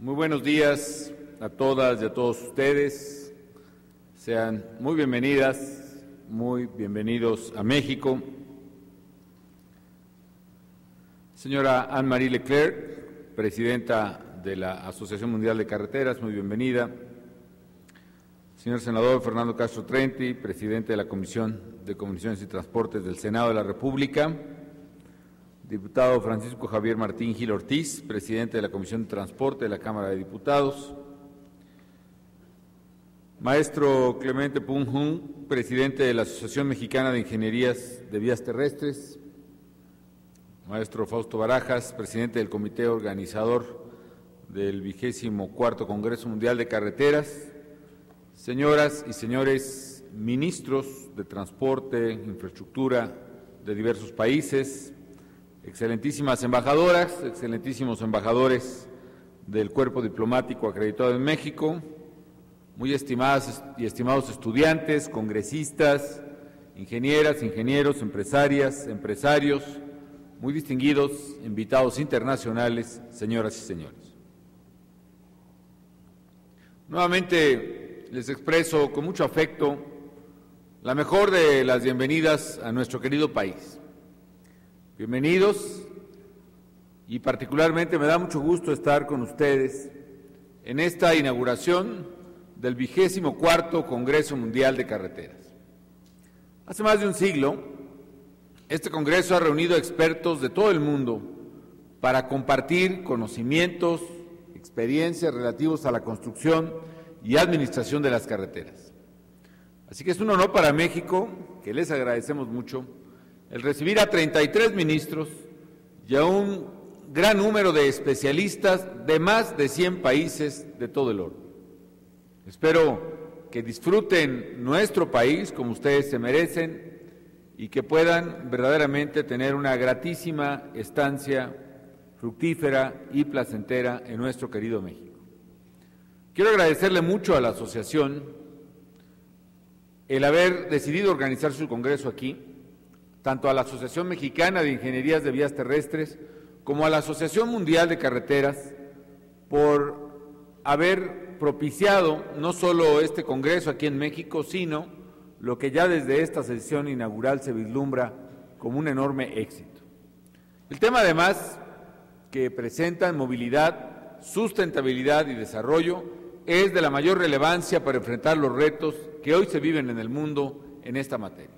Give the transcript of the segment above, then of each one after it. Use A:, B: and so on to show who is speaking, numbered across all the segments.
A: Muy buenos días a todas y a todos ustedes. Sean muy bienvenidas, muy bienvenidos a México. Señora Anne-Marie Leclerc, presidenta de la Asociación Mundial de Carreteras, muy bienvenida. Señor senador Fernando Castro Trenti, presidente de la Comisión de Comunicaciones y Transportes del Senado de la República. Diputado Francisco Javier Martín Gil Ortiz, presidente de la Comisión de Transporte de la Cámara de Diputados. Maestro Clemente Pung Hun, presidente de la Asociación Mexicana de Ingenierías de Vías Terrestres. Maestro Fausto Barajas, presidente del Comité Organizador del 24º Congreso Mundial de Carreteras. Señoras y señores ministros de Transporte, Infraestructura de diversos países, excelentísimas embajadoras, excelentísimos embajadores del Cuerpo Diplomático acreditado en México, muy estimadas y estimados estudiantes, congresistas, ingenieras, ingenieros, empresarias, empresarios, muy distinguidos invitados internacionales, señoras y señores. Nuevamente les expreso con mucho afecto la mejor de las bienvenidas a nuestro querido país. Bienvenidos, y particularmente me da mucho gusto estar con ustedes en esta inauguración del 24º Congreso Mundial de Carreteras. Hace más de un siglo, este congreso ha reunido expertos de todo el mundo para compartir conocimientos, experiencias relativos a la construcción y administración de las carreteras. Así que es un honor para México, que les agradecemos mucho, el recibir a 33 ministros y a un gran número de especialistas de más de 100 países de todo el orbe. Espero que disfruten nuestro país como ustedes se merecen y que puedan verdaderamente tener una gratísima estancia fructífera y placentera en nuestro querido México. Quiero agradecerle mucho a la asociación el haber decidido organizar su congreso aquí, tanto a la Asociación Mexicana de Ingenierías de Vías Terrestres como a la Asociación Mundial de Carreteras, por haber propiciado no solo este congreso aquí en México, sino lo que ya desde esta sesión inaugural se vislumbra como un enorme éxito. El tema además que presentan, movilidad, sustentabilidad y desarrollo, es de la mayor relevancia para enfrentar los retos que hoy se viven en el mundo en esta materia.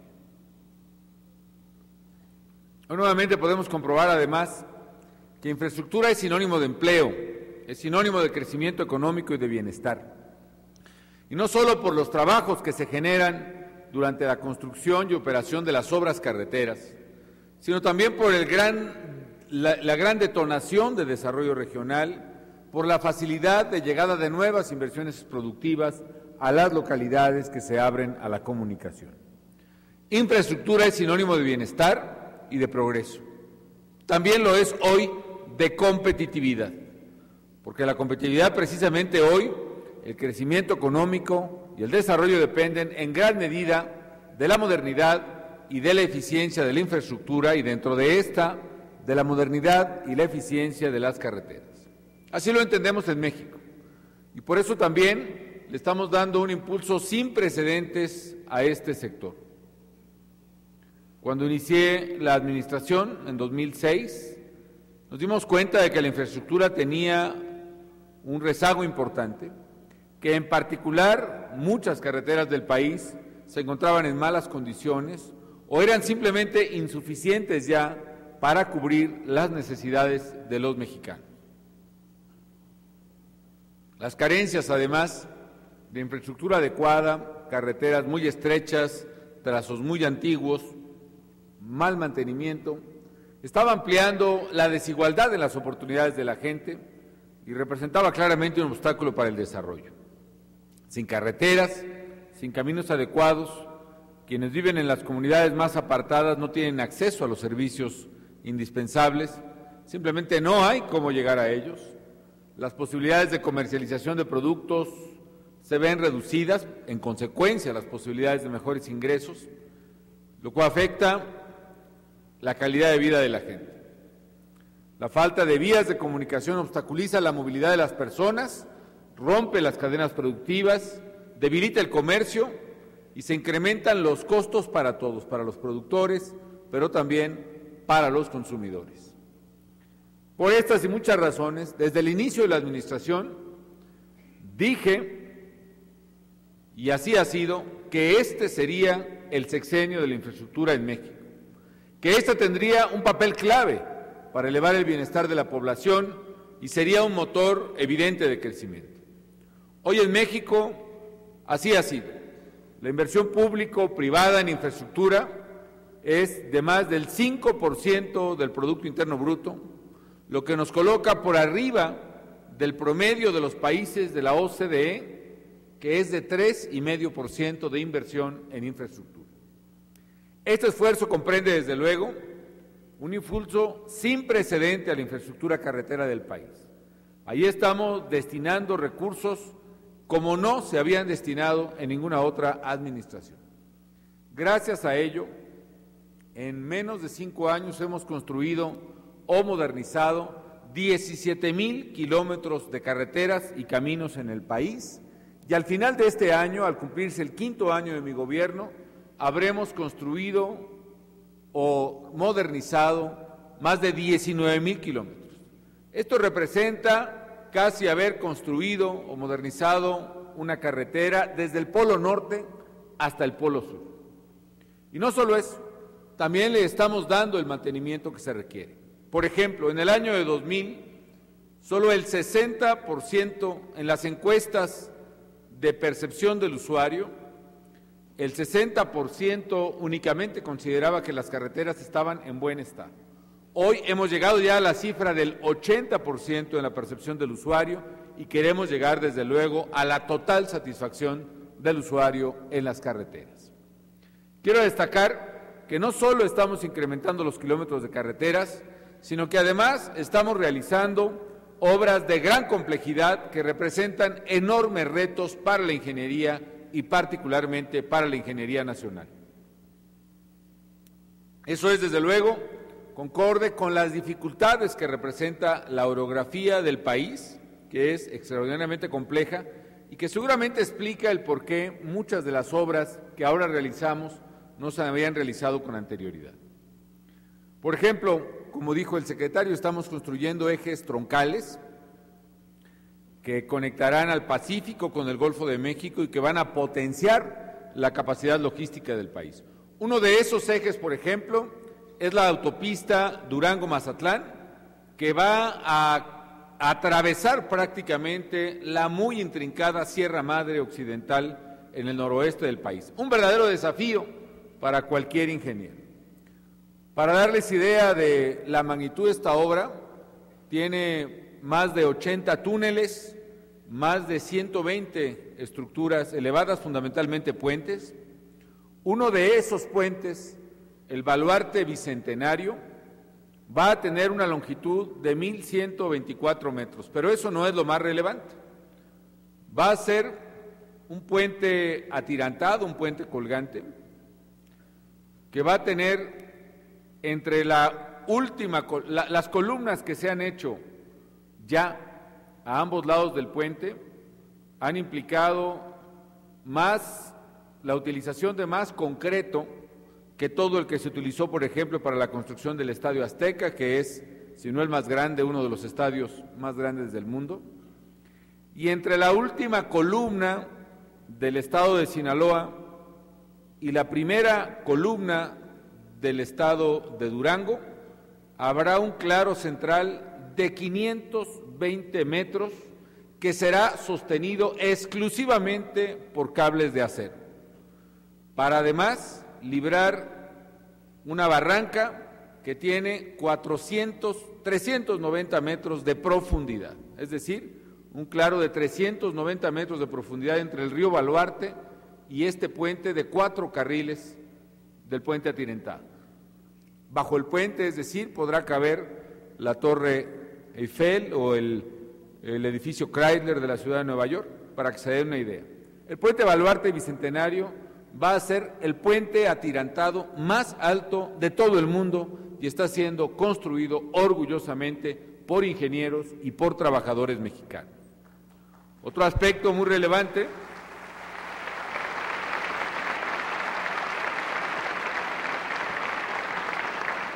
A: Hoy nuevamente podemos comprobar además que infraestructura es sinónimo de empleo, es sinónimo de crecimiento económico y de bienestar. Y no solo por los trabajos que se generan durante la construcción y operación de las obras carreteras, sino también por la gran detonación de desarrollo regional, por la facilidad de llegada de nuevas inversiones productivas a las localidades que se abren a la comunicación. Infraestructura es sinónimo de bienestar y de progreso. También lo es hoy de competitividad, porque la competitividad precisamente hoy, el crecimiento económico y el desarrollo dependen en gran medida de la modernidad y de la eficiencia de la infraestructura y dentro de esta, de la modernidad y la eficiencia de las carreteras. Así lo entendemos en México y por eso también le estamos dando un impulso sin precedentes a este sector. Cuando inicié la administración en 2006, nos dimos cuenta de que la infraestructura tenía un rezago importante, que en particular muchas carreteras del país se encontraban en malas condiciones o eran simplemente insuficientes ya para cubrir las necesidades de los mexicanos. Las carencias, además, de infraestructura adecuada, carreteras muy estrechas, trazos muy antiguos, mal mantenimiento, estaba ampliando la desigualdad en las oportunidades de la gente y representaba claramente un obstáculo para el desarrollo. Sin carreteras, sin caminos adecuados, quienes viven en las comunidades más apartadas no tienen acceso a los servicios indispensables, simplemente no hay cómo llegar a ellos. Las posibilidades de comercialización de productos se ven reducidas, en consecuencia las posibilidades de mejores ingresos, lo cual afecta la calidad de vida de la gente. La falta de vías de comunicación obstaculiza la movilidad de las personas, rompe las cadenas productivas, debilita el comercio y se incrementan los costos para todos, para los productores, pero también para los consumidores. Por estas y muchas razones, desde el inicio de la administración, dije, y así ha sido, que este sería el sexenio de la infraestructura en México, que esta tendría un papel clave para elevar el bienestar de la población y sería un motor evidente de crecimiento. Hoy en México así ha sido. La inversión público-privada en infraestructura es de más del 5% del Producto Interno Bruto, lo que nos coloca por arriba del promedio de los países de la OCDE, que es de 3,5% de inversión en infraestructura. Este esfuerzo comprende, desde luego, un impulso sin precedente a la infraestructura carretera del país. Ahí estamos destinando recursos como no se habían destinado en ninguna otra administración. Gracias a ello, en menos de 5 años hemos construido o modernizado 17,000 kilómetros de carreteras y caminos en el país, y al final de este año, al cumplirse el 5º año de mi gobierno, habremos construido o modernizado más de 19,000 kilómetros. Esto representa casi haber construido o modernizado una carretera desde el Polo Norte hasta el Polo Sur. Y no solo eso, también le estamos dando el mantenimiento que se requiere. Por ejemplo, en el año de 2000, solo el 60% en las encuestas de percepción del usuario, el 60% únicamente consideraba que las carreteras estaban en buen estado. Hoy hemos llegado ya a la cifra del 80% en la percepción del usuario y queremos llegar desde luego a la total satisfacción del usuario en las carreteras. Quiero destacar que no solo estamos incrementando los kilómetros de carreteras, sino que además estamos realizando obras de gran complejidad que representan enormes retos para la ingeniería y particularmente para la ingeniería nacional. Eso es, desde luego, concorde con las dificultades que representa la orografía del país, que es extraordinariamente compleja y que seguramente explica el por qué muchas de las obras que ahora realizamos no se habían realizado con anterioridad. Por ejemplo, como dijo el secretario, estamos construyendo ejes troncales que conectarán al Pacífico con el Golfo de México y que van a potenciar la capacidad logística del país. Uno de esos ejes, por ejemplo, es la autopista Durango-Mazatlán, que va a atravesar prácticamente la muy intrincada Sierra Madre Occidental en el noroeste del país. Un verdadero desafío para cualquier ingeniero. Para darles idea de la magnitud de esta obra, tiene más de 80 túneles, más de 120 estructuras elevadas, fundamentalmente puentes. Uno de esos puentes, el Baluarte Bicentenario, va a tener una longitud de 1,124 metros, pero eso no es lo más relevante. Va a ser un puente atirantado, un puente colgante, que va a tener entre las columnas que se han hecho ya a ambos lados del puente, han implicado más la utilización de más concreto que todo el que se utilizó, por ejemplo, para la construcción del Estadio Azteca, que es, si no el más grande, uno de los estadios más grandes del mundo. Y entre la última columna del estado de Sinaloa y la primera columna del estado de Durango, habrá un claro central de 520 metros que será sostenido exclusivamente por cables de acero, para además librar una barranca que tiene 390 metros de profundidad, es decir, un claro de 390 metros de profundidad entre el río Baluarte y este puente de 4 carriles del puente atirantado. Bajo el puente, es decir, podrá caber la Torre Eiffel o el edificio Chrysler de la ciudad de Nueva York, para que se den una idea. El puente Baluarte Bicentenario va a ser el puente atirantado más alto de todo el mundo, y está siendo construido orgullosamente por ingenieros y por trabajadores mexicanos. Otro aspecto muy relevante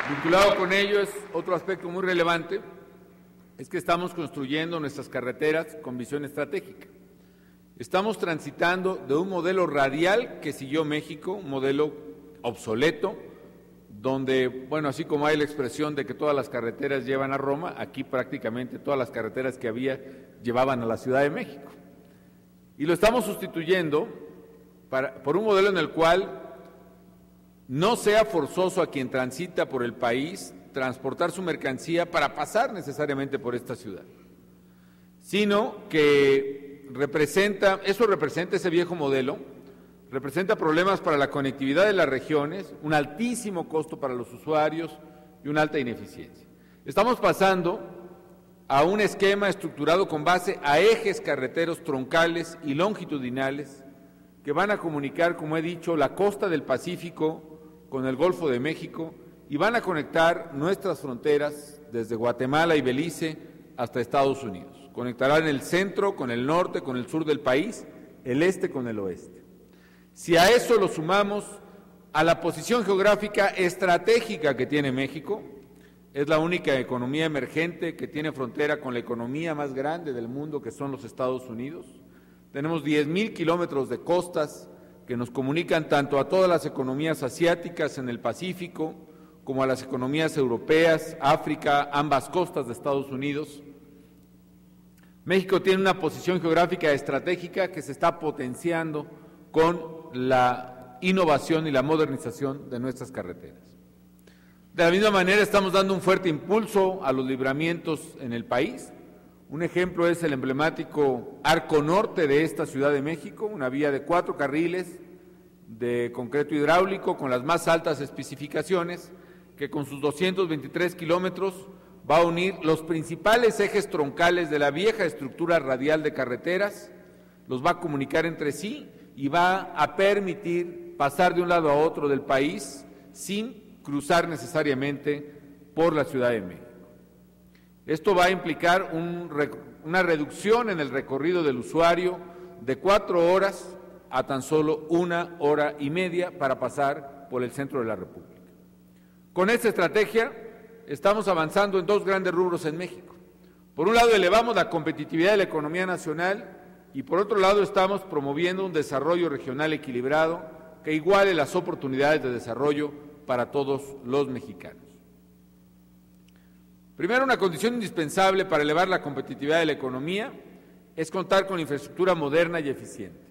A: vinculado con ello es que estamos construyendo nuestras carreteras con visión estratégica. Estamos transitando de un modelo radial que siguió México, un modelo obsoleto, donde, bueno, así como hay la expresión de que todas las carreteras llevan a Roma, aquí prácticamente todas las carreteras que había llevaban a la Ciudad de México. Y lo estamos sustituyendo por un modelo en el cual no sea forzoso a quien transita por el país transportar su mercancía para pasar necesariamente por esta ciudad, sino que ese viejo modelo, representa problemas para la conectividad de las regiones, un altísimo costo para los usuarios y una alta ineficiencia. Estamos pasando a un esquema estructurado con base a ejes carreteros troncales y longitudinales que van a comunicar, como he dicho, la costa del Pacífico con el Golfo de México y van a conectar nuestras fronteras desde Guatemala y Belice hasta Estados Unidos. Conectarán el centro con el norte, con el sur del país, el este con el oeste. Si a eso lo sumamos a la posición geográfica estratégica que tiene México, es la única economía emergente que tiene frontera con la economía más grande del mundo, que son los Estados Unidos. Tenemos 10,000 kilómetros de costas que nos comunican tanto a todas las economías asiáticas en el Pacífico, como a las economías europeas, África, ambas costas de Estados Unidos. México tiene una posición geográfica estratégica que se está potenciando con la innovación y la modernización de nuestras carreteras. De la misma manera estamos dando un fuerte impulso a los libramientos en el país. Un ejemplo es el emblemático Arco Norte de esta Ciudad de México, una vía de 4 carriles de concreto hidráulico con las más altas especificaciones, que con sus 223 kilómetros va a unir los principales ejes troncales de la vieja estructura radial de carreteras, los va a comunicar entre sí y va a permitir pasar de un lado a otro del país sin cruzar necesariamente por la Ciudad de México. Esto va a implicar una reducción en el recorrido del usuario de 4 horas a tan solo 1 hora y media para pasar por el centro de la República. Con esta estrategia estamos avanzando en 2 grandes rubros en México. Por un lado, elevamos la competitividad de la economía nacional y por otro lado estamos promoviendo un desarrollo regional equilibrado que iguale las oportunidades de desarrollo para todos los mexicanos. Primero, una condición indispensable para elevar la competitividad de la economía es contar con infraestructura moderna y eficiente.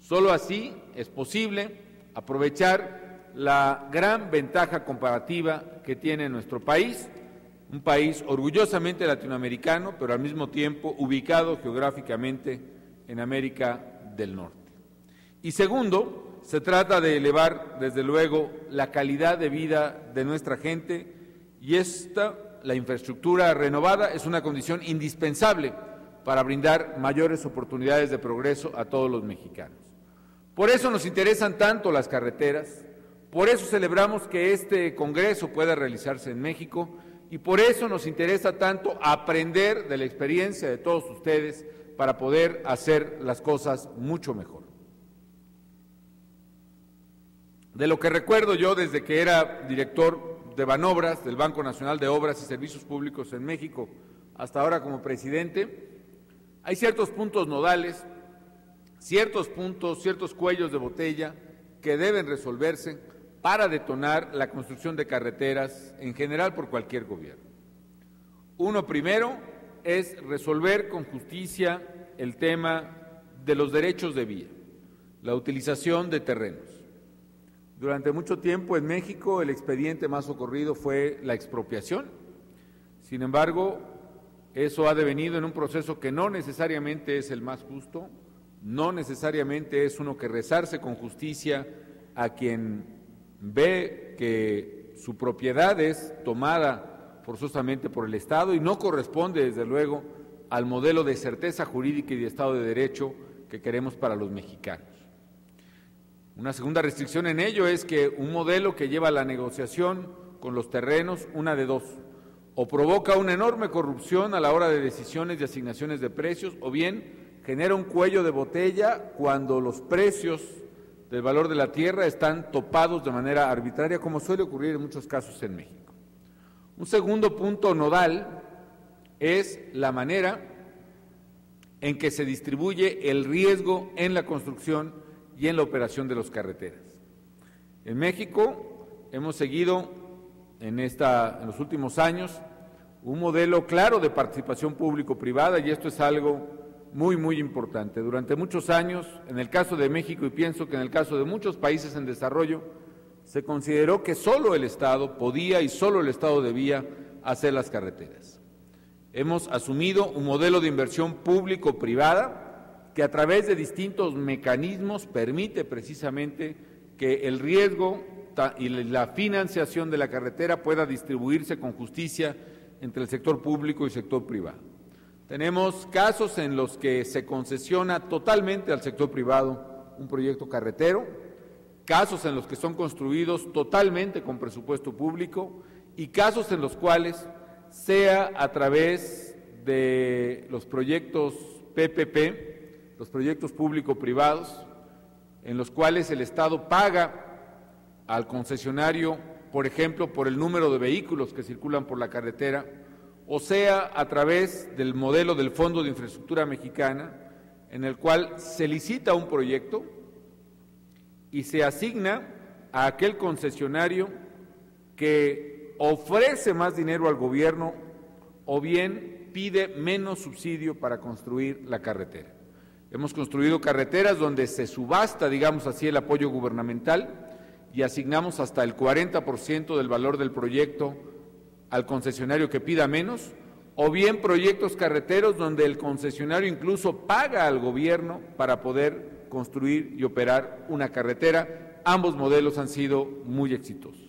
A: Solo así es posible aprovechar la gran ventaja comparativa que tiene nuestro país, un país orgullosamente latinoamericano, pero al mismo tiempo ubicado geográficamente en América del Norte. Y segundo, se trata de elevar, desde luego, la calidad de vida de nuestra gente y la infraestructura renovada es una condición indispensable para brindar mayores oportunidades de progreso a todos los mexicanos. Por eso nos interesan tanto las carreteras, por eso celebramos que este Congreso pueda realizarse en México y por eso nos interesa tanto aprender de la experiencia de todos ustedes para poder hacer las cosas mucho mejor. De lo que recuerdo yo desde que era director de Banobras, del Banco Nacional de Obras y Servicios Públicos en México, hasta ahora como presidente, hay ciertos puntos nodales, ciertos cuellos de botella que deben resolverse para detonar la construcción de carreteras en general por cualquier gobierno. Uno primero es resolver con justicia el tema de los derechos de vía, la utilización de terrenos. Durante mucho tiempo en México el expediente más socorrido fue la expropiación. Sin embargo, eso ha devenido en un proceso que no necesariamente es el más justo, no necesariamente es uno que rezarse con justicia a quien ve que su propiedad es tomada forzosamente por el Estado y no corresponde, desde luego, al modelo de certeza jurídica y de Estado de Derecho que queremos para los mexicanos. Una segunda restricción en ello es que un modelo que lleva a la negociación con los terrenos, una de dos: o provoca una enorme corrupción a la hora de decisiones y asignaciones de precios, o bien genera un cuello de botella cuando los precios del valor de la tierra están topados de manera arbitraria, como suele ocurrir en muchos casos en México. Un segundo punto nodal es la manera en que se distribuye el riesgo en la construcción y en la operación de las carreteras. En México hemos seguido en los últimos años un modelo claro de participación público-privada, y esto es algo muy importante. Durante muchos años, en el caso de México, y pienso que en el caso de muchos países en desarrollo, se consideró que solo el Estado podía y solo el Estado debía hacer las carreteras. Hemos asumido un modelo de inversión público-privada que a través de distintos mecanismos permite precisamente que el riesgo y la financiación de la carretera pueda distribuirse con justicia entre el sector público y el sector privado. Tenemos casos en los que se concesiona totalmente al sector privado un proyecto carretero, casos en los que son construidos totalmente con presupuesto público y casos en los cuales, sea a través de los proyectos PPP, los proyectos público-privados, en los cuales el Estado paga al concesionario, por ejemplo, por el número de vehículos que circulan por la carretera, o sea a través del modelo del Fondo de Infraestructura Mexicana, en el cual se licita un proyecto y se asigna a aquel concesionario que ofrece más dinero al gobierno o bien pide menos subsidio para construir la carretera. Hemos construido carreteras donde se subasta, digamos así, el apoyo gubernamental y asignamos hasta el 40% del valor del proyecto al concesionario que pida menos, o bien proyectos carreteros donde el concesionario incluso paga al gobierno para poder construir y operar una carretera. Ambos modelos han sido muy exitosos.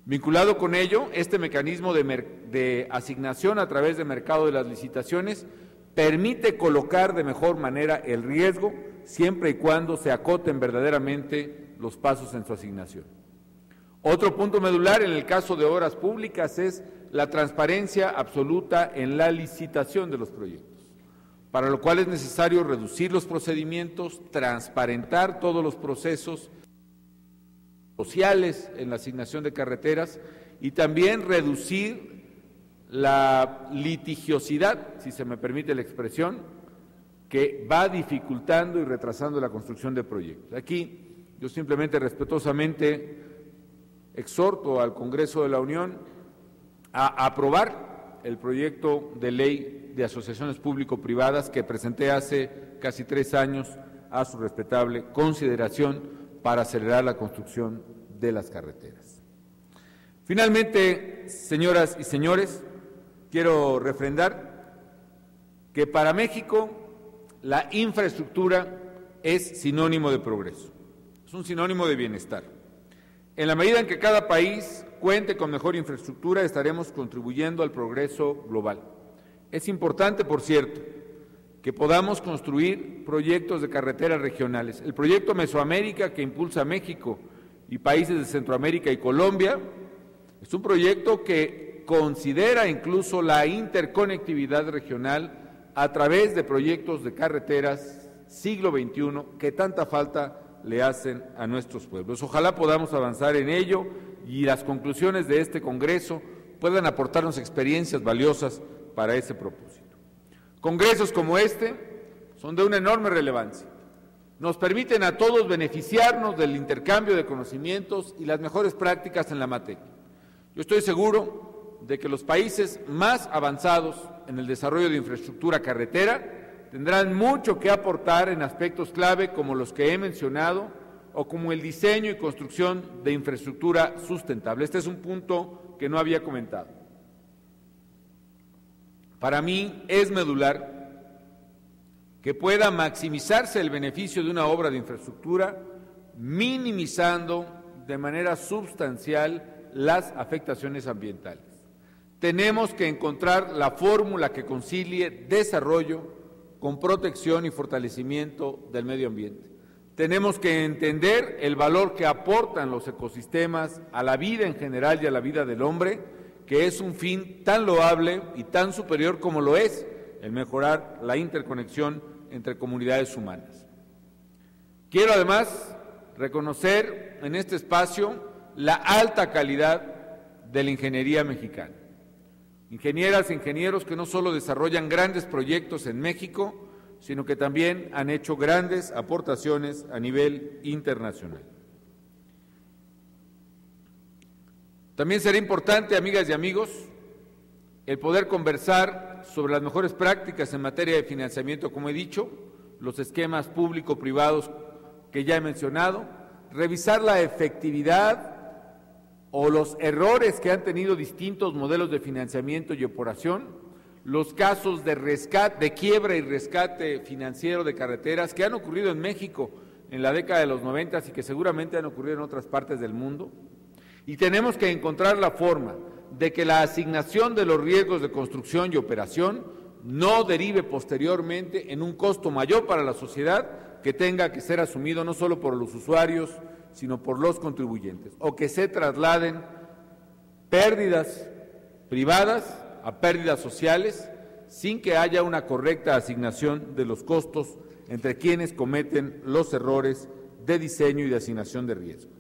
A: Vinculado con ello, este mecanismo de asignación a través del mercado de las licitaciones permite colocar de mejor manera el riesgo, siempre y cuando se acoten verdaderamente los pasos en su asignación. Otro punto medular en el caso de obras públicas es la transparencia absoluta en la licitación de los proyectos, para lo cual es necesario reducir los procedimientos, transparentar todos los procesos sociales en la asignación de carreteras y también reducir la litigiosidad, si se me permite la expresión, que va dificultando y retrasando la construcción de proyectos. Aquí yo simplemente respetuosamente exhorto al Congreso de la Unión a aprobar el proyecto de ley de asociaciones público-privadas que presenté hace casi 3 años a su respetable consideración para acelerar la construcción de las carreteras. Finalmente, señoras y señores, quiero refrendar que para México la infraestructura es sinónimo de progreso, es un sinónimo de bienestar. En la medida en que cada país cuente con mejor infraestructura, estaremos contribuyendo al progreso global. Es importante, por cierto, que podamos construir proyectos de carreteras regionales. El proyecto Mesoamérica que impulsa México y países de Centroamérica y Colombia es un proyecto que considera incluso la interconectividad regional a través de proyectos de carreteras siglo XXI que tanta falta le hacen a nuestros pueblos. Ojalá podamos avanzar en ello y las conclusiones de este Congreso puedan aportarnos experiencias valiosas para ese propósito. Congresos como este son de una enorme relevancia. Nos permiten a todos beneficiarnos del intercambio de conocimientos y las mejores prácticas en la materia. Yo estoy seguro de que los países más avanzados en el desarrollo de infraestructura carretera tendrán mucho que aportar en aspectos clave como los que he mencionado o como el diseño y construcción de infraestructura sustentable. Este es un punto que no había comentado. Para mí es medular que pueda maximizarse el beneficio de una obra de infraestructura, minimizando de manera sustancial las afectaciones ambientales. Tenemos que encontrar la fórmula que concilie desarrollo con protección y fortalecimiento del medio ambiente. tenemos que entender el valor que aportan los ecosistemas a la vida en general y a la vida del hombre, que es un fin tan loable y tan superior como lo es el mejorar la interconexión entre comunidades humanas. Quiero además reconocer en este espacio la alta calidad de la ingeniería mexicana. Ingenieras e ingenieros que no solo desarrollan grandes proyectos en México, sino que también han hecho grandes aportaciones a nivel internacional. También será importante, amigas y amigos, el poder conversar sobre las mejores prácticas en materia de financiamiento, como he dicho, los esquemas público-privados que ya he mencionado, revisar la efectividad o los errores que han tenido distintos modelos de financiamiento y operación, los casos de rescate, de quiebra y rescate financiero de carreteras que han ocurrido en México en la década de los 90 y que seguramente han ocurrido en otras partes del mundo. Y tenemos que encontrar la forma de que la asignación de los riesgos de construcción y operación no derive posteriormente en un costo mayor para la sociedad que tenga que ser asumido no solo por los usuarios, sino por los contribuyentes, o que se trasladen pérdidas privadas a pérdidas sociales sin que haya una correcta asignación de los costos entre quienes cometen los errores de diseño y de asignación de riesgo.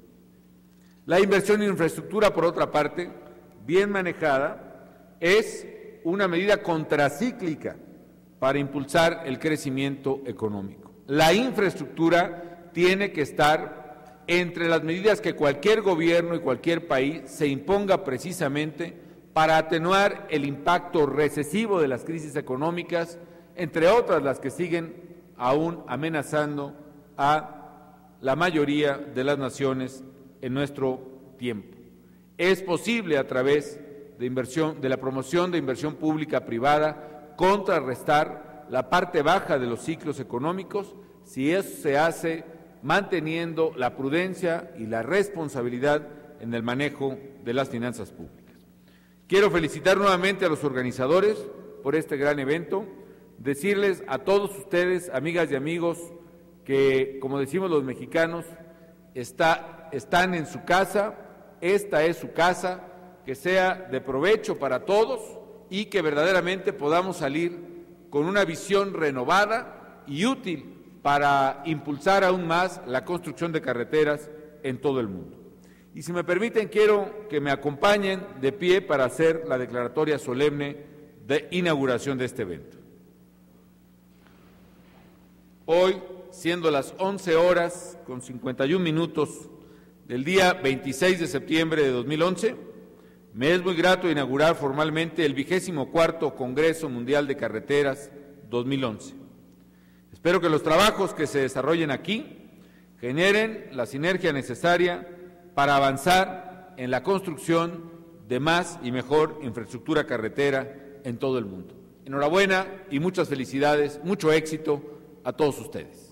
A: La inversión en infraestructura, por otra parte, bien manejada, es una medida contracíclica para impulsar el crecimiento económico. La infraestructura tiene que estar entre las medidas que cualquier gobierno y cualquier país se imponga precisamente para atenuar el impacto recesivo de las crisis económicas, entre otras las que siguen aún amenazando a la mayoría de las naciones en nuestro tiempo. Es posible a través de la promoción de inversión pública privada contrarrestar la parte baja de los ciclos económicos si eso se hace manteniendo la prudencia y la responsabilidad en el manejo de las finanzas públicas. Quiero felicitar nuevamente a los organizadores por este gran evento, decirles a todos ustedes, amigas y amigos, que, como decimos los mexicanos, están en su casa, esta es su casa, que sea de provecho para todos y que verdaderamente podamos salir con una visión renovada y útil para impulsar aún más la construcción de carreteras en todo el mundo. Y si me permiten, quiero que me acompañen de pie para hacer la declaratoria solemne de inauguración de este evento. Hoy, siendo las 11 horas con 51 minutos del día 26 de septiembre de 2011, me es muy grato inaugurar formalmente el 24º Congreso Mundial de Carreteras 2011. Espero que los trabajos que se desarrollen aquí generen la sinergia necesaria para avanzar en la construcción de más y mejor infraestructura carretera en todo el mundo. Enhorabuena y muchas felicidades, mucho éxito a todos ustedes.